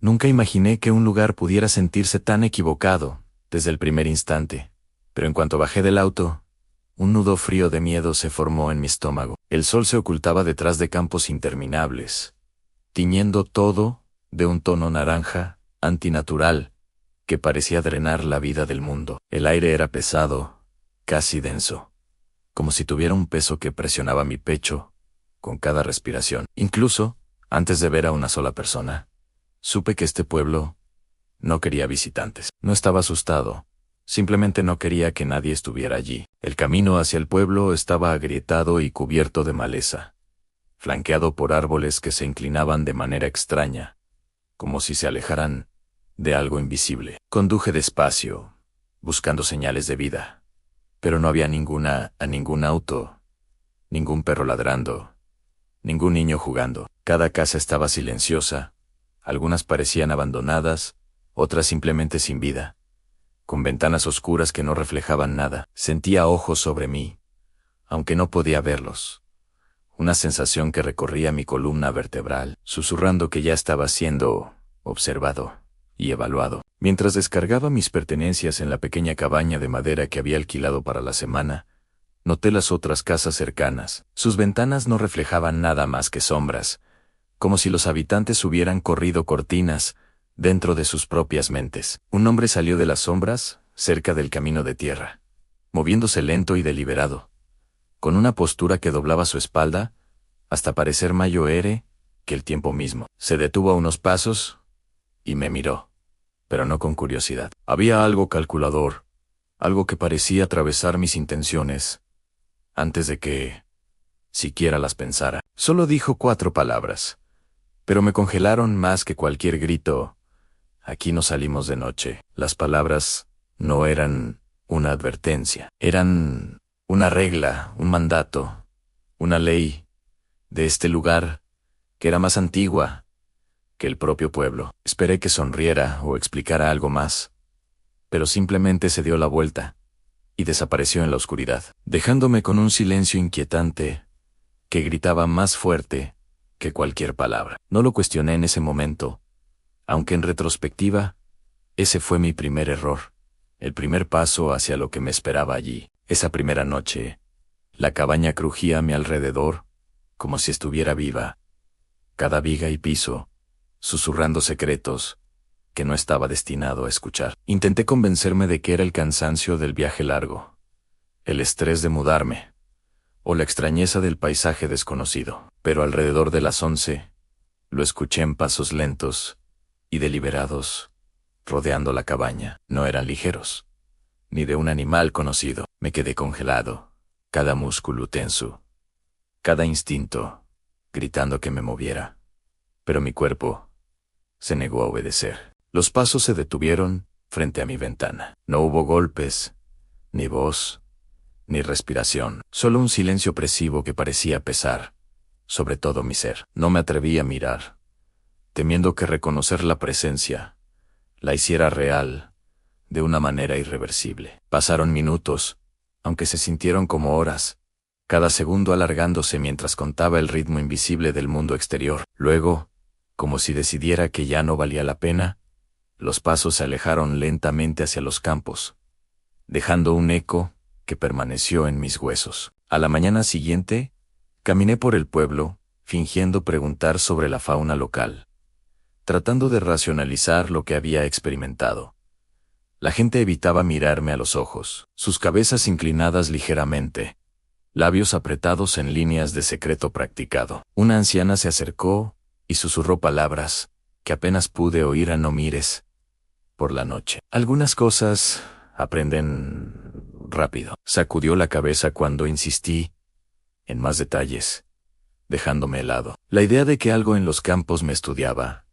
Nunca imaginé que un lugar pudiera sentirse tan equivocado desde el primer instante, pero en cuanto bajé del auto, un nudo frío de miedo se formó en mi estómago. El sol se ocultaba detrás de campos interminables, tiñendo todo de un tono naranja, antinatural, que parecía drenar la vida del mundo. El aire era pesado, casi denso, como si tuviera un peso que presionaba mi pecho con cada respiración. Incluso, antes de ver a una sola persona, supe que este pueblo no quería visitantes. No estaba asustado, simplemente no quería que nadie estuviera allí. El camino hacia el pueblo estaba agrietado y cubierto de maleza, flanqueado por árboles que se inclinaban de manera extraña, como si se alejaran de algo invisible. Conduje despacio, buscando señales de vida, pero no había ningún auto, ningún perro ladrando, ningún niño jugando. Cada casa estaba silenciosa, algunas parecían abandonadas, otras simplemente sin vida, con ventanas oscuras que no reflejaban nada. Sentía ojos sobre mí, aunque no podía verlos. Una sensación que recorría mi columna vertebral, susurrando que ya estaba siendo observado y evaluado. Mientras descargaba mis pertenencias en la pequeña cabaña de madera que había alquilado para la semana, noté las otras casas cercanas. Sus ventanas no reflejaban nada más que sombras, como si los habitantes hubieran corrido cortinas dentro de sus propias mentes. Un hombre salió de las sombras, cerca del camino de tierra, moviéndose lento y deliberado, con una postura que doblaba su espalda, hasta parecer mayor que el tiempo mismo. Se detuvo a unos pasos y me miró, pero no con curiosidad. Había algo calculador, algo que parecía atravesar mis intenciones, antes de que siquiera las pensara. Solo dijo 4 palabras, pero me congelaron más que cualquier grito. Aquí no salimos de noche. Las palabras no eran una advertencia, eran una regla, un mandato, una ley de este lugar que era más antigua que el propio pueblo. Esperé que sonriera o explicara algo más, pero simplemente se dio la vuelta y desapareció en la oscuridad, dejándome con un silencio inquietante que gritaba más fuerte que cualquier palabra. No lo cuestioné en ese momento, aunque en retrospectiva, ese fue mi primer error, el primer paso hacia lo que me esperaba allí. Esa primera noche, la cabaña crujía a mi alrededor, como si estuviera viva, cada viga y piso, susurrando secretos que no estaba destinado a escuchar. Intenté convencerme de que era el cansancio del viaje largo, el estrés de mudarme, o la extrañeza del paisaje desconocido. Pero alrededor de las 11, lo escuché en pasos lentos y deliberados, rodeando la cabaña. No eran ligeros, ni de un animal conocido. Me quedé congelado, cada músculo tenso, cada instinto gritando que me moviera. Pero mi cuerpo se negó a obedecer. Los pasos se detuvieron frente a mi ventana. No hubo golpes, ni voz, ni respiración, solo un silencio opresivo que parecía pesar sobre todo mi ser. No me atreví a mirar, temiendo que reconocer la presencia la hiciera real de una manera irreversible. Pasaron minutos, aunque se sintieron como horas, cada segundo alargándose mientras contaba el ritmo invisible del mundo exterior. Luego, como si decidiera que ya no valía la pena, los pasos se alejaron lentamente hacia los campos, dejando un eco que permaneció en mis huesos. A la mañana siguiente, caminé por el pueblo, fingiendo preguntar sobre la fauna local, tratando de racionalizar lo que había experimentado. La gente evitaba mirarme a los ojos, sus cabezas inclinadas ligeramente, labios apretados en líneas de secreto practicado. Una anciana se acercó y susurró palabras que apenas pude oír a no mires por la noche. Algunas cosas aprenden rápido. Sacudió la cabeza cuando insistí en más detalles, dejándome helado. La idea de que algo en los campos me estudiaba,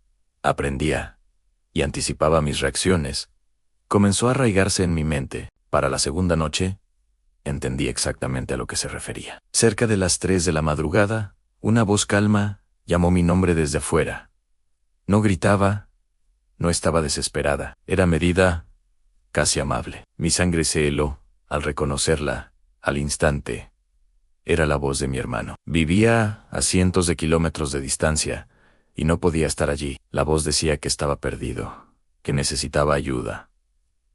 aprendía y anticipaba mis reacciones, comenzó a arraigarse en mi mente. Para la segunda noche, entendí exactamente a lo que se refería. Cerca de las 3 de la madrugada, una voz calma llamó mi nombre desde afuera. No gritaba, no estaba desesperada, era medida, casi amable. Mi sangre se heló al reconocerla, al instante. Era la voz de mi hermano. Vivía a cientos de kilómetros de distancia, y no podía estar allí. La voz decía que estaba perdido, que necesitaba ayuda,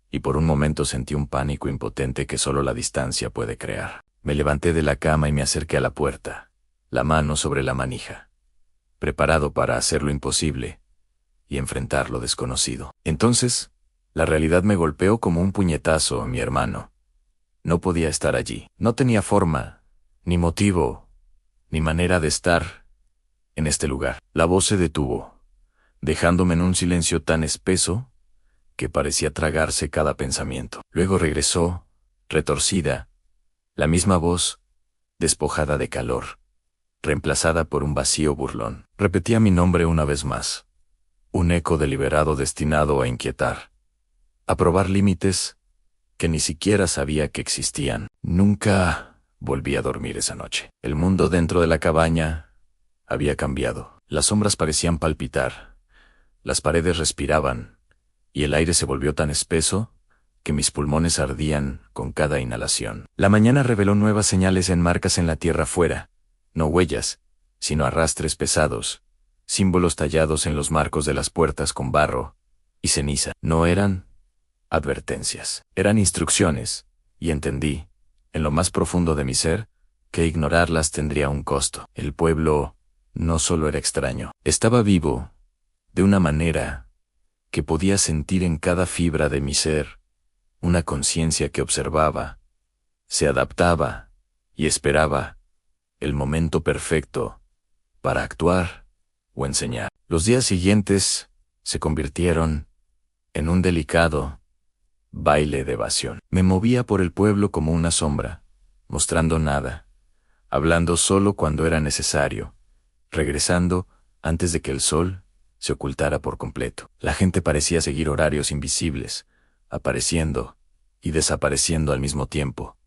y por un momento sentí un pánico impotente que solo la distancia puede crear. Me levanté de la cama y me acerqué a la puerta, la mano sobre la manija, preparado para hacer lo imposible y enfrentar lo desconocido. Entonces, la realidad me golpeó como un puñetazo, mi hermano. No podía estar allí. No tenía forma, ni motivo, ni manera de estar en este lugar. La voz se detuvo, dejándome en un silencio tan espeso que parecía tragarse cada pensamiento. Luego regresó, retorcida, la misma voz, despojada de calor, reemplazada por un vacío burlón. Repetía mi nombre una vez más, un eco deliberado destinado a inquietar, a probar límites que ni siquiera sabía que existían. Nunca volví a dormir esa noche. El mundo dentro de la cabaña había cambiado. Las sombras parecían palpitar, las paredes respiraban, y el aire se volvió tan espeso que mis pulmones ardían con cada inhalación. La mañana reveló nuevas señales en marcas en la tierra afuera, no huellas, sino arrastres pesados, símbolos tallados en los marcos de las puertas con barro y ceniza. No eran advertencias, eran instrucciones, y entendí, en lo más profundo de mi ser, que ignorarlas tendría un costo. El pueblo no solo era extraño, estaba vivo, de una manera que podía sentir en cada fibra de mi ser, una conciencia que observaba, se adaptaba y esperaba el momento perfecto para actuar o enseñar. Los días siguientes se convirtieron en un delicado baile de evasión. Me movía por el pueblo como una sombra, mostrando nada, hablando solo cuando era necesario, regresando antes de que el sol se ocultara por completo. La gente parecía seguir horarios invisibles, apareciendo y desapareciendo al mismo tiempo,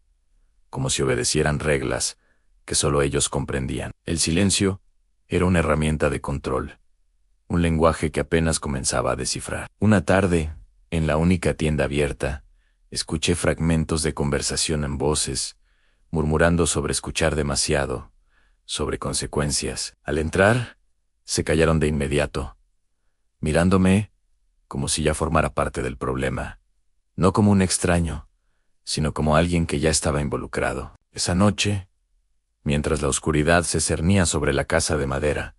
como si obedecieran reglas que solo ellos comprendían. El silencio era una herramienta de control, un lenguaje que apenas comenzaba a descifrar. Una tarde, en la única tienda abierta, escuché fragmentos de conversación en voces, murmurando sobre escuchar demasiado, sobre consecuencias. Al entrar, se callaron de inmediato, mirándome como si ya formara parte del problema, no como un extraño, sino como alguien que ya estaba involucrado. Esa noche, mientras la oscuridad se cernía sobre la casa de madera,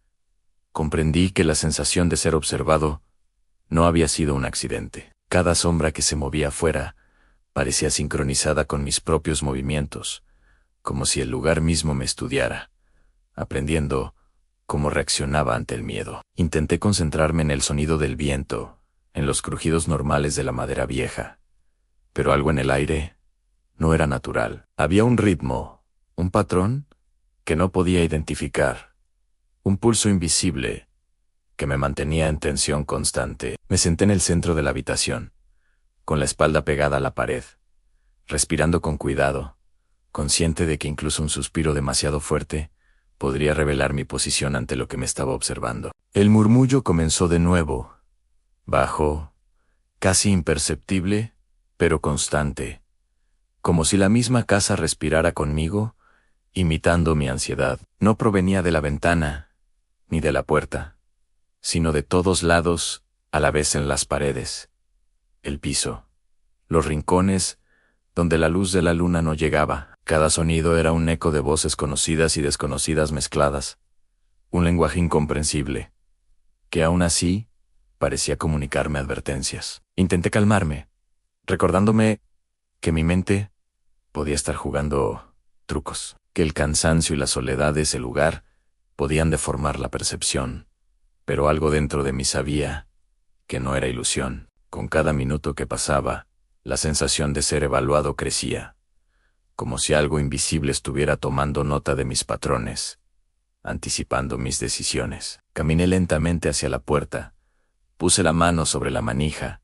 comprendí que la sensación de ser observado no había sido un accidente. Cada sombra que se movía afuera parecía sincronizada con mis propios movimientos, como si el lugar mismo me estudiara, aprendiendo cómo reaccionaba ante el miedo. Intenté concentrarme en el sonido del viento, en los crujidos normales de la madera vieja, pero algo en el aire no era natural. Había un ritmo, un patrón que no podía identificar, un pulso invisible que me mantenía en tensión constante. Me senté en el centro de la habitación, con la espalda pegada a la pared, respirando con cuidado, consciente de que incluso un suspiro demasiado fuerte podría revelar mi posición ante lo que me estaba observando. El murmullo comenzó de nuevo, bajo, casi imperceptible, pero constante, como si la misma casa respirara conmigo, imitando mi ansiedad. No provenía de la ventana, ni de la puerta, sino de todos lados, a la vez en las paredes, el piso, los rincones, donde la luz de la luna no llegaba. Cada sonido era un eco de voces conocidas y desconocidas mezcladas, un lenguaje incomprensible, que aún así parecía comunicarme advertencias. Intenté calmarme, recordándome que mi mente podía estar jugando trucos, que el cansancio y la soledad de ese lugar podían deformar la percepción, pero algo dentro de mí sabía que no era ilusión. Con cada minuto que pasaba, la sensación de ser evaluado crecía, como si algo invisible estuviera tomando nota de mis patrones, anticipando mis decisiones. Caminé lentamente hacia la puerta, puse la mano sobre la manija,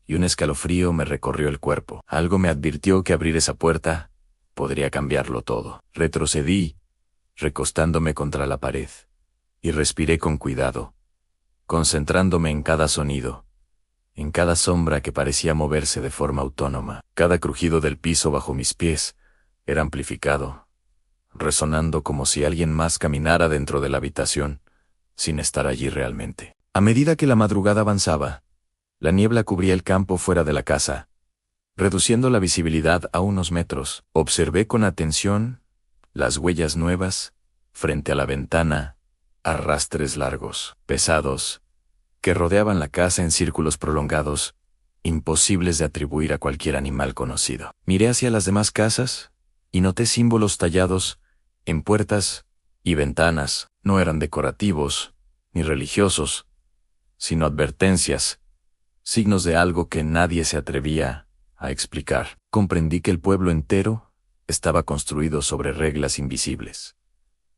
y un escalofrío me recorrió el cuerpo. Algo me advirtió que abrir esa puerta podría cambiarlo todo. Retrocedí, recostándome contra la pared, y respiré con cuidado, concentrándome en cada sonido, en cada sombra que parecía moverse de forma autónoma. Cada crujido del piso bajo mis pies era amplificado, resonando como si alguien más caminara dentro de la habitación, sin estar allí realmente. A medida que la madrugada avanzaba, la niebla cubría el campo fuera de la casa, reduciendo la visibilidad a unos metros. Observé con atención las huellas nuevas, frente a la ventana, arrastres largos, pesados, que rodeaban la casa en círculos prolongados, imposibles de atribuir a cualquier animal conocido. Miré hacia las demás casas, y noté símbolos tallados en puertas y ventanas. No eran decorativos, ni religiosos, sino advertencias, signos de algo que nadie se atrevía a explicar. Comprendí que el pueblo entero estaba construido sobre reglas invisibles,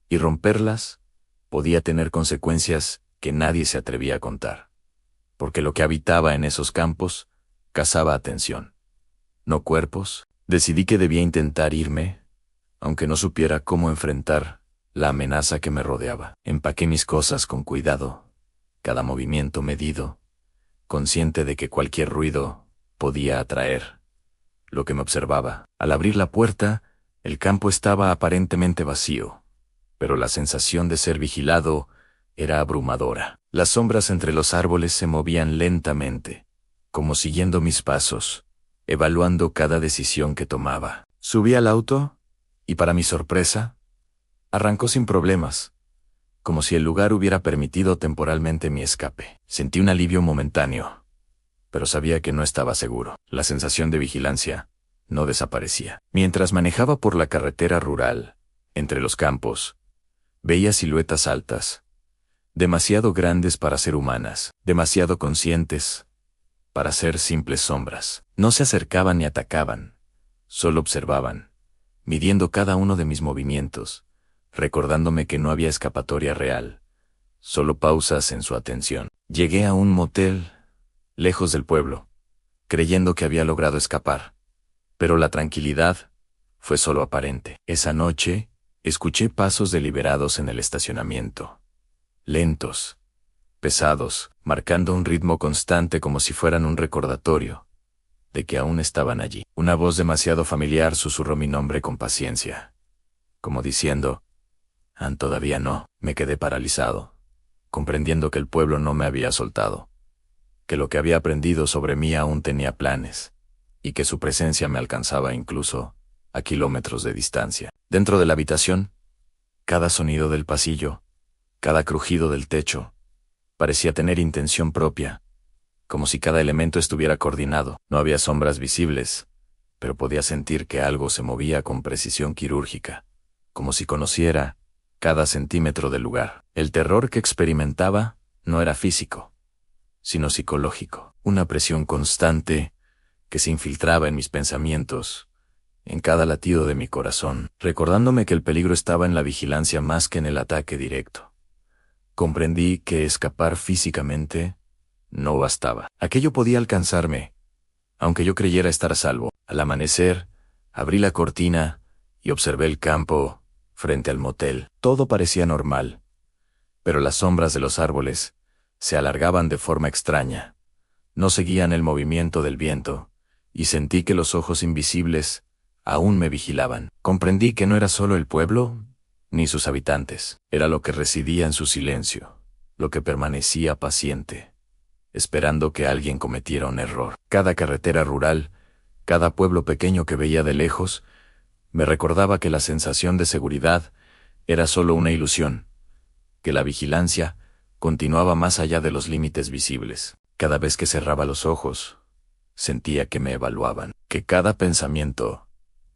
y romperlas podía tener consecuencias que nadie se atrevía a contar, porque lo que habitaba en esos campos cazaba atención, no cuerpos. Decidí que debía intentar irme, aunque no supiera cómo enfrentar la amenaza que me rodeaba. Empaqué mis cosas con cuidado, cada movimiento medido, consciente de que cualquier ruido podía atraer lo que me observaba. Al abrir la puerta, el campo estaba aparentemente vacío, pero la sensación de ser vigilado era abrumadora. Las sombras entre los árboles se movían lentamente, como siguiendo mis pasos, evaluando cada decisión que tomaba. Subí al auto, y para mi sorpresa, arrancó sin problemas, como si el lugar hubiera permitido temporalmente mi escape. Sentí un alivio momentáneo, pero sabía que no estaba seguro. La sensación de vigilancia no desaparecía. Mientras manejaba por la carretera rural, entre los campos, veía siluetas altas, demasiado grandes para ser humanas, demasiado conscientes para ser simples sombras. No se acercaban ni atacaban, solo observaban, midiendo cada uno de mis movimientos, recordándome que no había escapatoria real, solo pausas en su atención. Llegué a un motel, lejos del pueblo, creyendo que había logrado escapar, pero la tranquilidad fue solo aparente. Esa noche, escuché pasos deliberados en el estacionamiento, lentos, pesados, marcando un ritmo constante como si fueran un recordatorio de que aún estaban allí. Una voz demasiado familiar susurró mi nombre con paciencia, como diciendo, todavía no. Me quedé paralizado, comprendiendo que el pueblo no me había soltado, que lo que había aprendido sobre mí aún tenía planes, y que su presencia me alcanzaba incluso a kilómetros de distancia. Dentro de la habitación, cada sonido del pasillo, cada crujido del techo, parecía tener intención propia, como si cada elemento estuviera coordinado. No había sombras visibles, pero podía sentir que algo se movía con precisión quirúrgica, como si conociera cada centímetro del lugar. El terror que experimentaba no era físico, sino psicológico. Una presión constante que se infiltraba en mis pensamientos, en cada latido de mi corazón, recordándome que el peligro estaba en la vigilancia más que en el ataque directo. Comprendí que escapar físicamente no bastaba. Aquello podía alcanzarme, aunque yo creyera estar a salvo. Al amanecer, abrí la cortina y observé el campo frente al motel. Todo parecía normal, pero las sombras de los árboles se alargaban de forma extraña. No seguían el movimiento del viento, y sentí que los ojos invisibles aún me vigilaban. Comprendí que no era solo el pueblo, ni sus habitantes. Era lo que residía en su silencio, lo que permanecía paciente, esperando que alguien cometiera un error. Cada carretera rural, cada pueblo pequeño que veía de lejos, me recordaba que la sensación de seguridad era solo una ilusión, que la vigilancia continuaba más allá de los límites visibles. Cada vez que cerraba los ojos, sentía que me evaluaban, que cada pensamiento,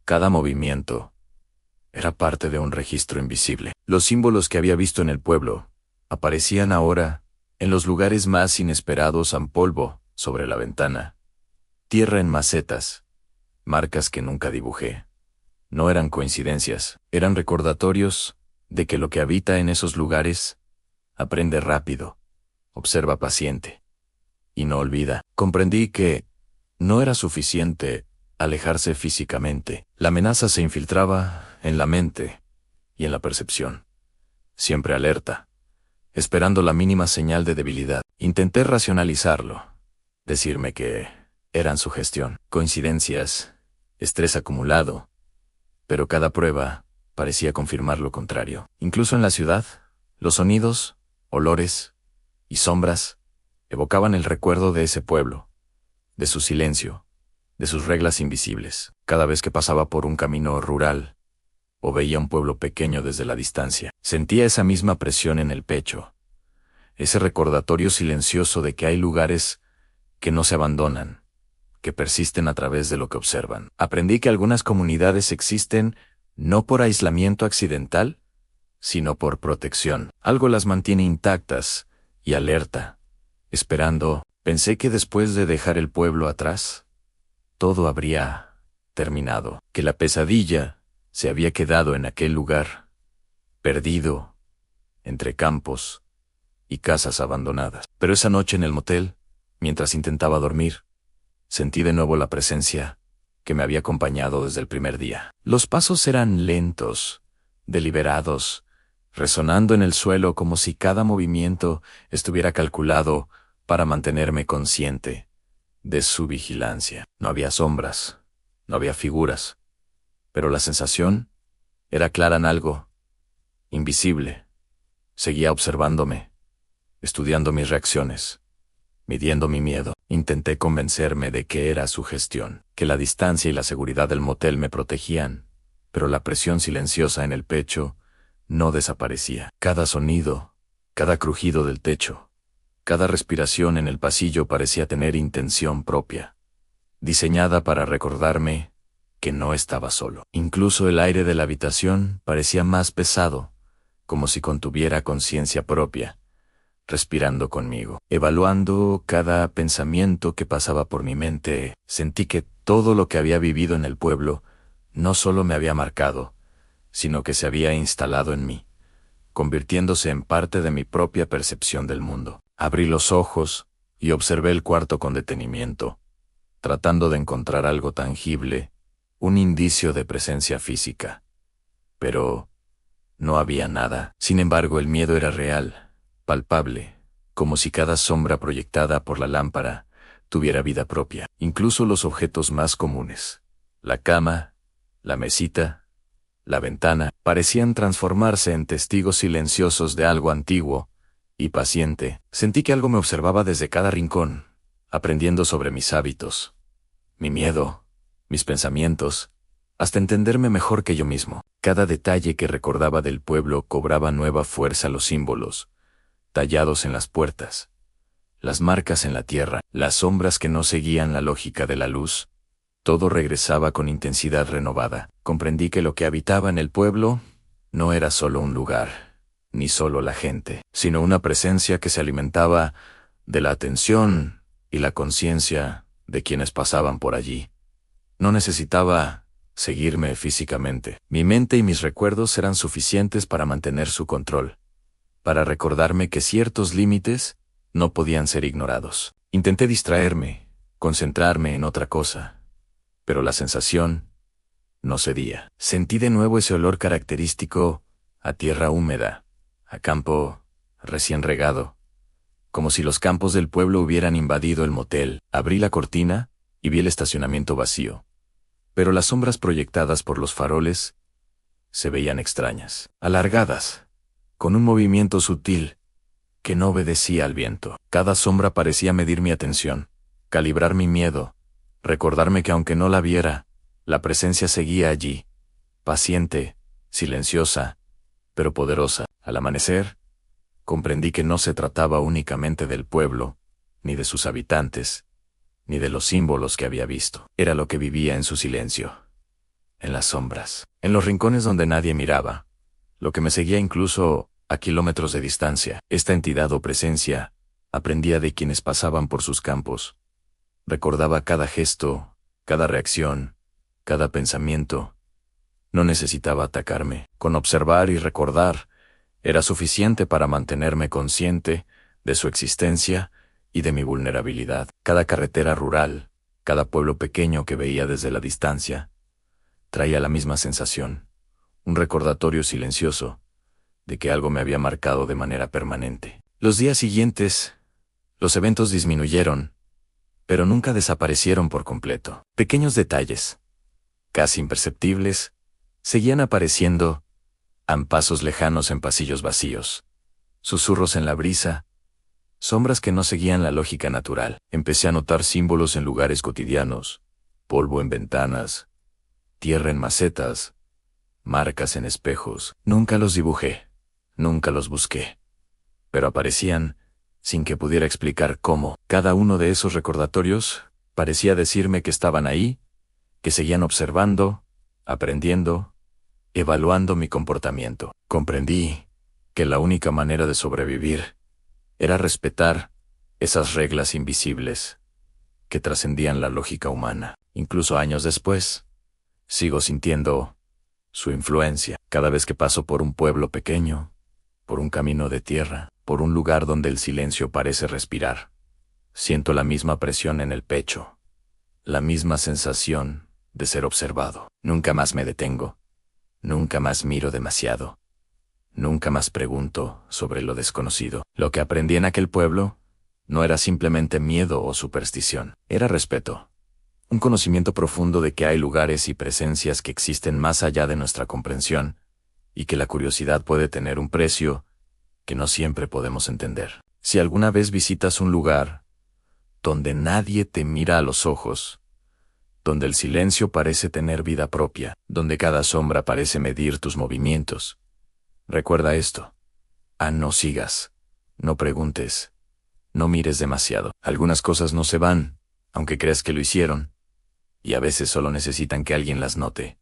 cada movimiento, era parte de un registro invisible. Los símbolos que había visto en el pueblo aparecían ahora en los lugares más inesperados: polvo sobre la ventana, tierra en macetas, marcas que nunca dibujé. No eran coincidencias, eran recordatorios de que lo que habita en esos lugares aprende rápido, observa paciente y no olvida. Comprendí que no era suficiente alejarse físicamente. La amenaza se infiltraba en la mente y en la percepción, siempre alerta, esperando la mínima señal de debilidad. Intenté racionalizarlo, decirme que eran sugestión, coincidencias, estrés acumulado, pero cada prueba parecía confirmar lo contrario. Incluso en la ciudad, los sonidos olores y sombras evocaban el recuerdo de ese pueblo, de su silencio, de sus reglas invisibles. Cada vez que pasaba por un camino rural o veía un pueblo pequeño desde la distancia, sentía esa misma presión en el pecho, ese recordatorio silencioso de que hay lugares que no se abandonan, que persisten a través de lo que observan. Aprendí que algunas comunidades existen no por aislamiento accidental, sino por protección. Algo las mantiene intactas y alerta, esperando. Pensé que después de dejar el pueblo atrás, todo habría terminado, que la pesadilla se había quedado en aquel lugar, perdido, entre campos y casas abandonadas. Pero esa noche en el motel, mientras intentaba dormir, sentí de nuevo la presencia que me había acompañado desde el primer día. Los pasos eran lentos, deliberados, resonando en el suelo como si cada movimiento estuviera calculado para mantenerme consciente de su vigilancia. No había sombras, no había figuras, pero la sensación era clara en algo, invisible. Seguía observándome, estudiando mis reacciones, midiendo mi miedo. Intenté convencerme de que era su gestión, que la distancia y la seguridad del motel me protegían, pero la presión silenciosa en el pecho no desaparecía. Cada sonido, cada crujido del techo, cada respiración en el pasillo parecía tener intención propia, diseñada para recordarme que no estaba solo. Incluso el aire de la habitación parecía más pesado, como si contuviera conciencia propia, respirando conmigo. Evaluando cada pensamiento que pasaba por mi mente, sentí que todo lo que había vivido en el pueblo no solo me había marcado, sino que se había instalado en mí, convirtiéndose en parte de mi propia percepción del mundo. Abrí los ojos y observé el cuarto con detenimiento, tratando de encontrar algo tangible, un indicio de presencia física. Pero no había nada. Sin embargo, el miedo era real, palpable, como si cada sombra proyectada por la lámpara tuviera vida propia. Incluso los objetos más comunes, la cama, la mesita, la ventana, parecían transformarse en testigos silenciosos de algo antiguo y paciente. Sentí que algo me observaba desde cada rincón, aprendiendo sobre mis hábitos, mi miedo, mis pensamientos, hasta entenderme mejor que yo mismo. Cada detalle que recordaba del pueblo cobraba nueva fuerza. Los símbolos tallados en las puertas, las marcas en la tierra, las sombras que no seguían la lógica de la luz, todo regresaba con intensidad renovada. Comprendí que lo que habitaba en el pueblo no era solo un lugar, ni solo la gente, sino una presencia que se alimentaba de la atención y la conciencia de quienes pasaban por allí. No necesitaba seguirme físicamente. Mi mente y mis recuerdos eran suficientes para mantener su control, para recordarme que ciertos límites no podían ser ignorados. Intenté distraerme, concentrarme en otra cosa, pero la sensación no cedía. Sentí de nuevo ese olor característico a tierra húmeda, a campo recién regado, como si los campos del pueblo hubieran invadido el motel. Abrí la cortina y vi el estacionamiento vacío, pero las sombras proyectadas por los faroles se veían extrañas, alargadas, con un movimiento sutil que no obedecía al viento. Cada sombra parecía medir mi atención, calibrar mi miedo, recordarme que aunque no la viera, la presencia seguía allí, paciente, silenciosa, pero poderosa. Al amanecer, comprendí que no se trataba únicamente del pueblo, ni de sus habitantes, ni de los símbolos que había visto. Era lo que vivía en su silencio, en las sombras, en los rincones donde nadie miraba, lo que me seguía incluso a kilómetros de distancia. Esta entidad o presencia aprendía de quienes pasaban por sus campos. Recordaba cada gesto, cada reacción, cada pensamiento. No necesitaba atacarme. Con observar y recordar era suficiente para mantenerme consciente de su existencia y de mi vulnerabilidad. Cada carretera rural, cada pueblo pequeño que veía desde la distancia, traía la misma sensación, un recordatorio silencioso de que algo me había marcado de manera permanente. Los días siguientes, los eventos disminuyeron, pero nunca desaparecieron por completo. Pequeños detalles, casi imperceptibles, seguían apareciendo a pasos lejanos en pasillos vacíos, susurros en la brisa, sombras que no seguían la lógica natural. Empecé a notar símbolos en lugares cotidianos, polvo en ventanas, tierra en macetas, marcas en espejos. Nunca los dibujé, nunca los busqué, pero aparecían sin que pudiera explicar cómo. Cada uno de esos recordatorios parecía decirme que estaban ahí, que seguían observando, aprendiendo, evaluando mi comportamiento. Comprendí que la única manera de sobrevivir era respetar esas reglas invisibles que trascendían la lógica humana. Incluso años después, sigo sintiendo su influencia cada vez que paso por un pueblo pequeño, por un camino de tierra, por un lugar donde el silencio parece respirar. Siento la misma presión en el pecho, la misma sensación de ser observado. Nunca más me detengo, nunca más miro demasiado, nunca más pregunto sobre lo desconocido. Lo que aprendí en aquel pueblo no era simplemente miedo o superstición, era respeto. Un conocimiento profundo de que hay lugares y presencias que existen más allá de nuestra comprensión, y que la curiosidad puede tener un precio que no siempre podemos entender. Si alguna vez visitas un lugar donde nadie te mira a los ojos, donde el silencio parece tener vida propia, donde cada sombra parece medir tus movimientos, recuerda esto. No sigas, no preguntes, no mires demasiado. Algunas cosas no se van, aunque creas que lo hicieron, y a veces solo necesitan que alguien las note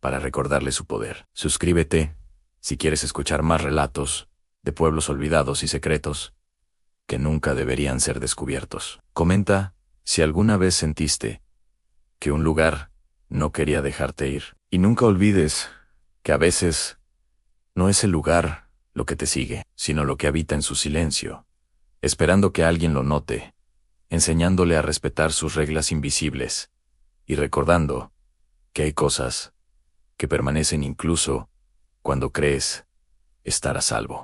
para recordarle su poder. Suscríbete si quieres escuchar más relatos de pueblos olvidados y secretos que nunca deberían ser descubiertos. Comenta si alguna vez sentiste que un lugar no quería dejarte ir. Y nunca olvides que a veces no es el lugar lo que te sigue, sino lo que habita en su silencio, esperando que alguien lo note, enseñándole a respetar sus reglas invisibles y recordando que hay cosas que permanecen incluso cuando crees estar a salvo.